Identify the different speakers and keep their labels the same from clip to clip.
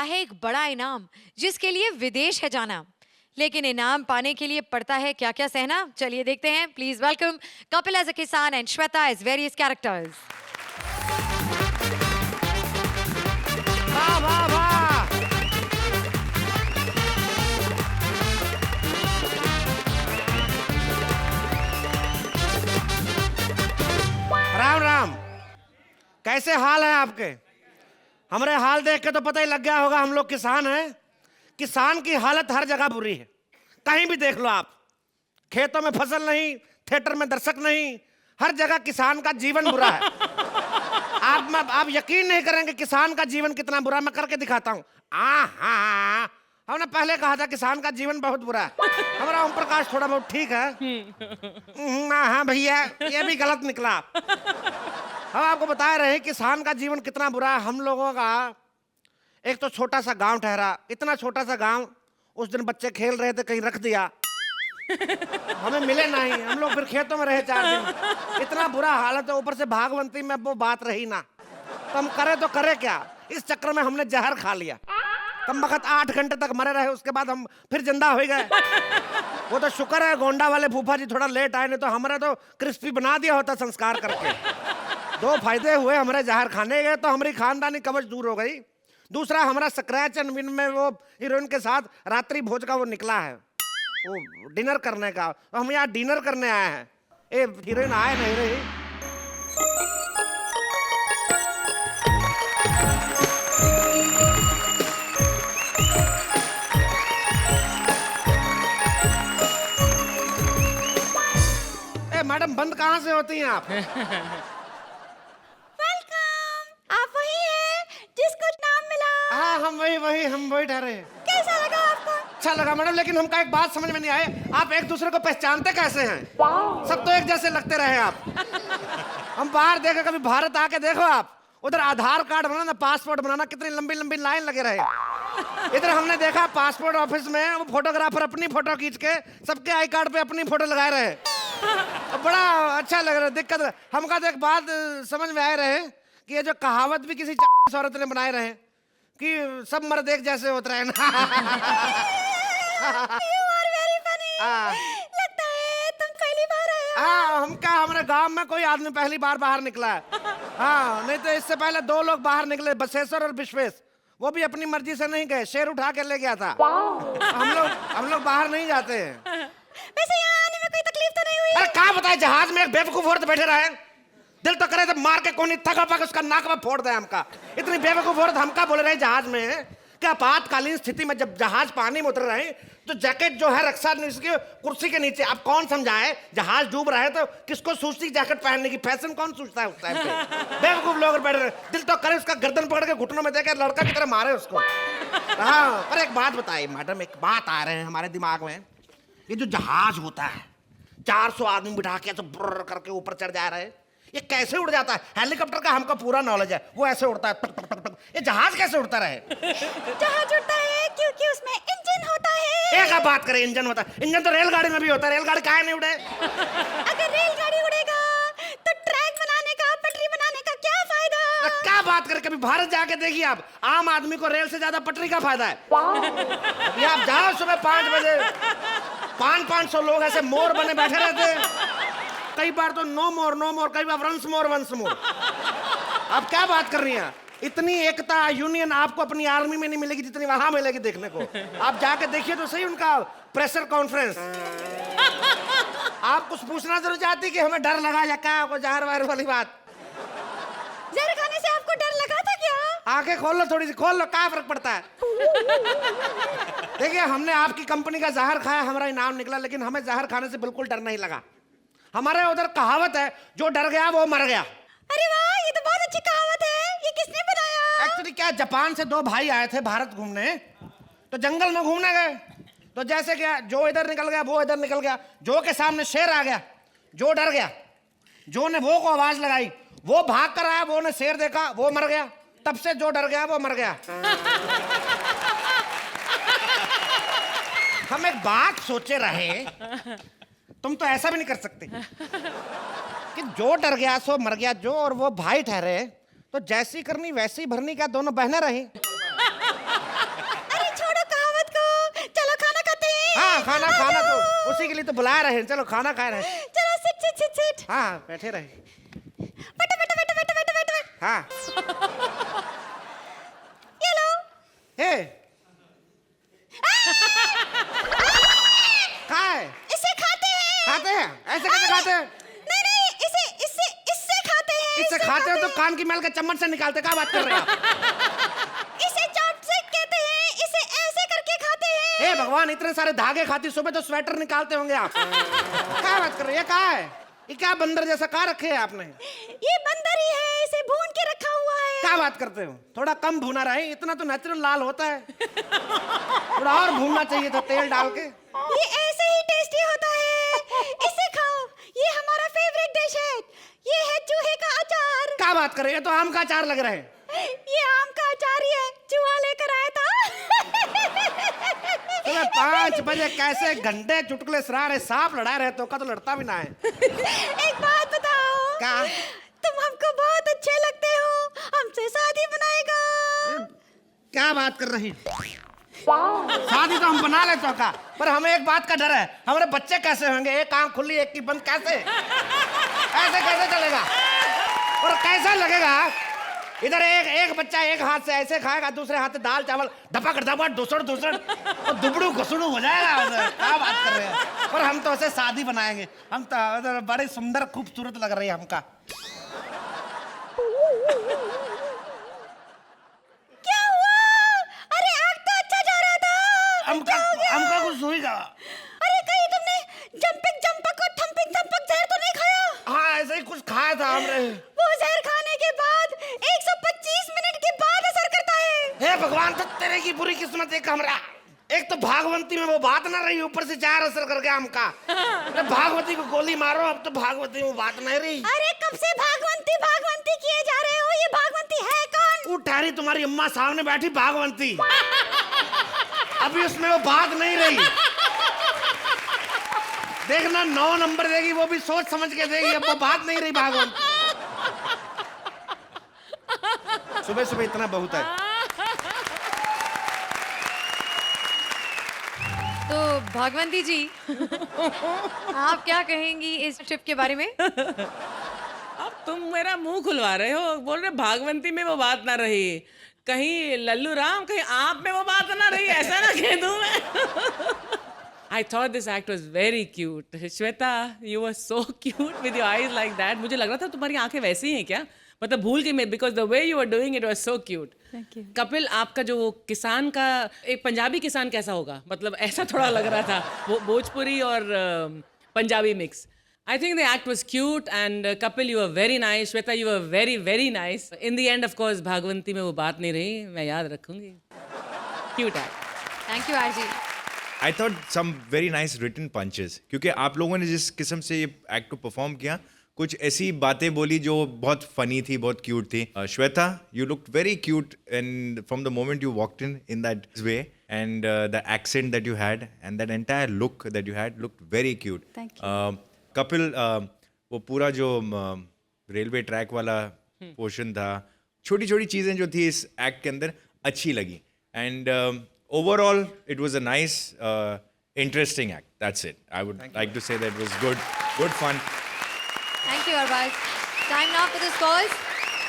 Speaker 1: है एक बड़ा इनाम जिसके लिए विदेश है जाना, लेकिन इनाम पाने के लिए पड़ता है क्या क्या सहना। चलिए देखते हैं। Please welcome Kapil as a किसान and Shweta as various characters.
Speaker 2: वाह वाह वाह! राम राम। कैसे हाल है आपके? हमारे हाल देख के तो पता ही लग गया होगा हम लोग किसान हैं। किसान की हालत हर जगह बुरी है, कहीं भी देख लो आप। खेतों में फसल नहीं, थिएटर में दर्शक नहीं, हर जगह किसान का जीवन बुरा है। आप यकीन नहीं करेंगे किसान का जीवन कितना बुरा। मैं करके दिखाता हूँ। हमने पहले कहा था किसान का जीवन बहुत बुरा है। हमारा ओम प्रकाश थोड़ा बहुत ठीक है। हाँ भैया, ये भी गलत निकला। हम आपको बता रहे हैं किसान का जीवन कितना बुरा है। हम लोगों का एक तो छोटा सा गांव ठहरा, इतना छोटा सा गांव। उस दिन बच्चे खेल रहे थे, कहीं रख दिया, हमें मिले नहीं। हम लोग फिर खेतों में रहे 4 दिन। इतना बुरा हालत है। ऊपर से भागवंती में वो बात रही ना, तो हम करे तो करे क्या। इस चक्कर में हमने जहर खा लिया। कम वक्त 8 घंटे तक मरे रहे, उसके बाद हम फिर जिंदा हो गए। वो तो शुक्र है गोंडा वाले फूफा जी थोड़ा लेट आए, नहीं तो हमारे तो क्रिस्पी बना दिया होता संस्कार करके। 2 फायदे हुए हमारे जहर खाने गए, तो हमारी खानदानी कवच दूर हो गई। दूसरा, हमारा स्क्रैच एंड विन में वो हीरोइन के साथ रात्रि भोज का वो निकला है, वो डिनर करने का। तो हम यहाँ डिनर करने आए हैं। ए हीरोइन आए नहीं रही। ए मैडम, बंद कहाँ से होती हैं आप?
Speaker 3: आप वही हैं जिसको नाम मिला।
Speaker 2: हाँ, हम वही ठहरे हैं।
Speaker 3: कैसा लगा आपको?
Speaker 2: अच्छा लगा मैडम, लेकिन हमका एक बात समझ में नहीं आए, आप एक दूसरे को पहचानते कैसे हैं? सब तो एक जैसे लगते रहे आप। हम बाहर देखे, कभी भारत आके देखो आप, उधर आधार कार्ड बनाना, पासपोर्ट बनाना, कितनी लंबी लंबी लाइन लगे रहे। इधर हमने देखा पासपोर्ट ऑफिस में वो फोटोग्राफर अपनी फोटो खींच के सबके आई कार्ड पे अपनी फोटो लगाए रहे। बड़ा अच्छा लग रहा है। दिक्कत हमका तो एक बात समझ में आए रहे कि ये जो कहावत भी किसी औरत ने बनाए रहे कि सब मर्द एक जैसे होते रहे।
Speaker 3: You are very funny. लगता है तुम पहली बार आए हो।
Speaker 2: हाँ, हमारे गांव में कोई आदमी पहली बार बाहर निकला है। हाँ, नहीं तो इससे पहले 2 लोग बाहर निकले, बसेश्वर और विश्वेश। वो भी अपनी मर्जी से नहीं गए, शेर उठा के ले गया था। हम लोग बाहर नहीं जाते हैं।
Speaker 3: वैसे यहाँ आने में कोई तकलीफ तो नहीं हुई?
Speaker 2: अरे क्या बताए, जहाज में एक बेवकूफ औरत बैठे रहे, दिल तो करे तो मार के कोनी थका पक उसका नाक में फोड़ दे हमका। इतनी बेवकूफ औरत हमका बोले रहे जहाज में कि आपातकालीन स्थिति में जब जहाज पानी में उतर रहे तो जैकेट जो है रक्षा की कुर्सी के नीचे। अब कौन समझाए, जहाज डूब रहा है तो किसको सूचती जैकेट पहनने की फैशन कौन सोचता है उस टाइम पे। बेवकूफ लोग बैठ रहे, दिल तो करे उसका गर्दन पकड़ के घुटनों में देकर लड़का की तरह मारे उसको। हाँ, पर एक बात बताइए मैडम, एक बात आ रहे हैं हमारे दिमाग में। ये जो जहाज होता है, 400 आदमी बिठा के ऐसे ब्रर करके ऊपर चढ़ जा रहे हैं, ये कैसे उड़ जाता है? हेलीकॉप्टर का हमको पूरा नॉलेज है, वो ऐसे उड़ता है टक टक टक टक। ये जहाज कैसे उड़ता रहे?
Speaker 3: जहाज उड़ता है क्योंकि उसमें इंजन होता है।
Speaker 2: एक बात करें, इंजन होता है। इंजन तो रेलगाड़ी में भी होता है, रेलगाड़ी काहे नहीं उड़े?
Speaker 3: अगर रेलगाड़ी उड़ेगा तो ट्रैक बनाने का, पटरी बनाने का क्या फायदा?
Speaker 2: क्या बात करें, कभी भारत जाके देखिए आप, आम आदमी को रेल से ज्यादा पटरी का फायदा है। अभी आप जाओ सुबह 5 बजे, 500 लोग ऐसे मोर बने बैठे रहते हैं। कई बार तो नो मोर, कई बार वंस मोर। आप क्या बात कर रही हैं? इतनी एकता, यूनियन आपको अपनी आर्मी में नहीं मिलेगी जितनी वहां मिलेगी देखने को। आप जाके देखिए तो सही उनका प्रेशर कॉन्फ्रेंस। आप कुछ पूछना जरूर चाहती कि हमें डर लगा या क्या, कोई जहर वहर वाली बात?
Speaker 3: जहर खाने से आपको डर लगा था क्या?
Speaker 2: आंखें खोल लो, थोड़ी सी खोल लो, क्या फर्क पड़ता है? देखिए, हमने आपकी कंपनी का जहर खाया, हमारा इनाम निकला, लेकिन हमें जहर खाने से बिल्कुल डर नहीं लगा। हमारे उधर कहावत है, जो डर गया वो मर गया।
Speaker 3: अरे वाह, ये तो बहुत अच्छी कहावत है। ये किसने बनाया?
Speaker 2: एक्चुअली क्या, जापान से 2 भाई आए थे भारत घूमने, तो जंगल में घूमने गए। तो जैसे क्या, जो इधर निकल गया वो इधर निकल गया। जो के सामने शेर आ गया, जो डर गया। जो ने वो को आवाज लगाई, वो भाग कर आया, वो ने शेर देखा, वो मर गया। तब से जो डर गया वो मर गया। हम एक बात सोचे रहे, तुम तो ऐसा भी नहीं कर सकते कि जो डर गया सो मर गया। जो और वो भाई ठहरे, तो जैसी करनी वैसी भरनी, क्या दोनों बहनें रही? खाना खाना तो उसी के लिए तो बुला रहे हैं, चलो खाना खा रहे हैं।
Speaker 3: चलो सिट सिट सिट सिट।
Speaker 2: हाँ बैठे रहे।
Speaker 3: बैठो बैठो बैठो बैठो बैठो बैठो।
Speaker 2: हाँ
Speaker 3: ये लो।
Speaker 2: हे कहाँ है?
Speaker 3: इसे खाते हैं।
Speaker 2: खाते हैं? ऐसे कैसे खाते हैं?
Speaker 3: नहीं नहीं, इसे इससे इससे खाते हैं।
Speaker 2: इससे खाते हो तो कान की मैल का चम्मच से निकालते, क्या बात कर रहे हैं आप?
Speaker 3: इसे चॉपस्टिक कहते हैं। इसे ऐसे करके खाते हैं।
Speaker 2: हे भगवान, इतने सारे धागे खाती, सुबह तो स्वेटर निकालते होंगे आप। क्या बात कर रहे हैं? ये कहाँ है? ये क्या बंदर जैसा कहाँ रखे है आपने?
Speaker 3: ये बंदर ही है, इसे भून के रखा हुआ है।
Speaker 2: क्या बात करते हो? थोड़ा कम भुना रहे, इतना तो नेचुरल लाल होता है। थोड़ा और भूनना चाहिए था तेल डाल के।
Speaker 3: ये ऐसे ही टेस्टी होता है। इसे खाओ, ये हमारा फेवरेट डिश है। ये है चूहे का अचार।
Speaker 2: क्या बात कर रहे हैं? ये तो आम का अचार लग रहे हैं।
Speaker 3: ये आम का अचार ही है, चूहा लेकर आया था।
Speaker 2: सुबह 5 बजे कैसे घंटे चुटकुले सुना रहे, सांप लड़ा रहे तो का तो लड़ता भी ना है।
Speaker 3: एक बात बताओ।
Speaker 2: क्या?
Speaker 3: तुम हमको बहुत अच्छे लगते हो, हमसे शादी बनाएगा?
Speaker 2: क्या बात कर रही? शादी तो हम बना लेते हो का, पर हमें एक बात का डर है, हमारे बच्चे कैसे होंगे? एक आंख खुली एक की बंद, कैसे ऐसे कैसे चलेगा? और कैसा लगेगा? इधर एक बच्चा एक हाथ से ऐसे खाएगा, दूसरे हाथ से दाल चावल धपक धपक धुसड़ धुसड़ और दुबड़ू घुसड़ू हो जाएगा उधर। क्या बात कर रहे हैं? पर हम तो ऐसे शादी बनाएंगे, हम तो बड़े सुंदर खूबसूरत लग रही है हमका।
Speaker 3: क्या हुआ? अरे आग तो अच्छा जा रहा था।
Speaker 2: हमका कुछ हुई का?
Speaker 3: अरे कहीं तुमने जंपिंग जंपक और थंपिंग थंपक जहर तो नहीं खाया?
Speaker 2: हाँ ऐसे ही कुछ खाया था हमने।
Speaker 3: वो जहर खाने के बाद 125 मिनट के बाद असर करता है।
Speaker 2: हे भगवान, तो तेरे की बुरी किस्मत है हमरा। एक तो भागवती में वो बात ना रही, ऊपर से जहर असर कर गया हमका। अरे भागवती को गोली मारो, अब तो भागवती में बात नहीं रही।
Speaker 3: अरे कब से भागवंती भागवंती किए जा रहे हो? ये भागवंती है कौन?
Speaker 2: वो ठहरी तुम्हारी अम्मा सामने बैठी भागवंती, अभी उसमें वो बात नहीं रही। देखना 9 नंबर देगी, वो भी सोच समझ के देगी, अब वो बात नहीं रही भागवंती। सुबह सुबह इतना बहुत है।
Speaker 1: तो भागवंती जी, आप क्या कहेंगी इस ट्रिप के बारे में?
Speaker 4: अब तुम मेरा मुंह खुलवा रहे हो, बोल रहे भागवंती में वो बात ना रही, कहीं लल्लू राम, कहीं आप में वो बात ना रही, ऐसा ना कह दूं मैं। I thought this act was very cute. Shweta, you were so cute with your eyes like that. मुझे लग रहा था तुम्हारी आंखें वैसी ही हैं क्या? मतलब भूल गई मैं, because the way you were doing it was so cute.
Speaker 3: Thank you.
Speaker 4: Kapil, आपका जो वो किसान का, एक पंजाबी किसान कैसा होगा? मतलब ऐसा थोड़ा लग रहा था, वो भोजपुरी और Punjabi mix. I think the act was cute and Kapil, you were very nice. Shweta, you were very, very nice. In the end, of course, Bhagwanti में वो बात नहीं रही, मैं याद रखूंगी. Cute act.
Speaker 1: Thank you RG.
Speaker 5: I thought some very nice written punches, क्योंकि आप लोगों ने जिस किस्म से ये एक्ट को परफॉर्म किया, कुछ ऐसी बातें बोली जो बहुत फनी थी, बहुत क्यूट थी. Shweta, you looked very cute and from the moment you walked in that way, and the accent that you had and that entire look that you had looked very cute.
Speaker 3: Thank
Speaker 5: Kapil, वो पूरा जो railway track वाला portion था, छोटी छोटी चीज़ें जो थी इस एक्ट के अंदर अच्छी लगी. And overall it was a nice interesting act. That's it. I would like to say that it was good fun.
Speaker 1: Thank you Arbaaz. Time now for the scores.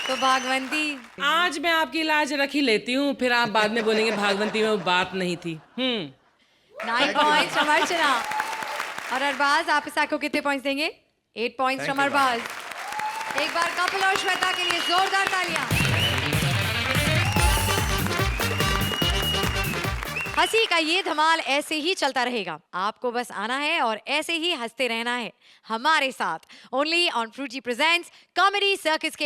Speaker 1: तो भागवंती,
Speaker 4: आज मैं आपकी लाज रख ही लेती हूँ, फिर आप बाद में बोलेंगे भागवंती में वो बात नहीं थी.
Speaker 1: 9 पॉइंट्स फ्रॉम अर्चना। और अरबाज, आप इस एक्ट को कितने पॉइंट्स देंगे? 8 points
Speaker 5: Thank
Speaker 1: from
Speaker 5: you,
Speaker 1: Arbaaz. एक बार कपिल और श्वेता के लिए जोरदार तालियां। हंसी का ये धमाल ऐसे ही चलता रहेगा, आपको बस आना है और ऐसे ही हंसते रहना है हमारे साथ, only on Frooti presents Comedy Circus के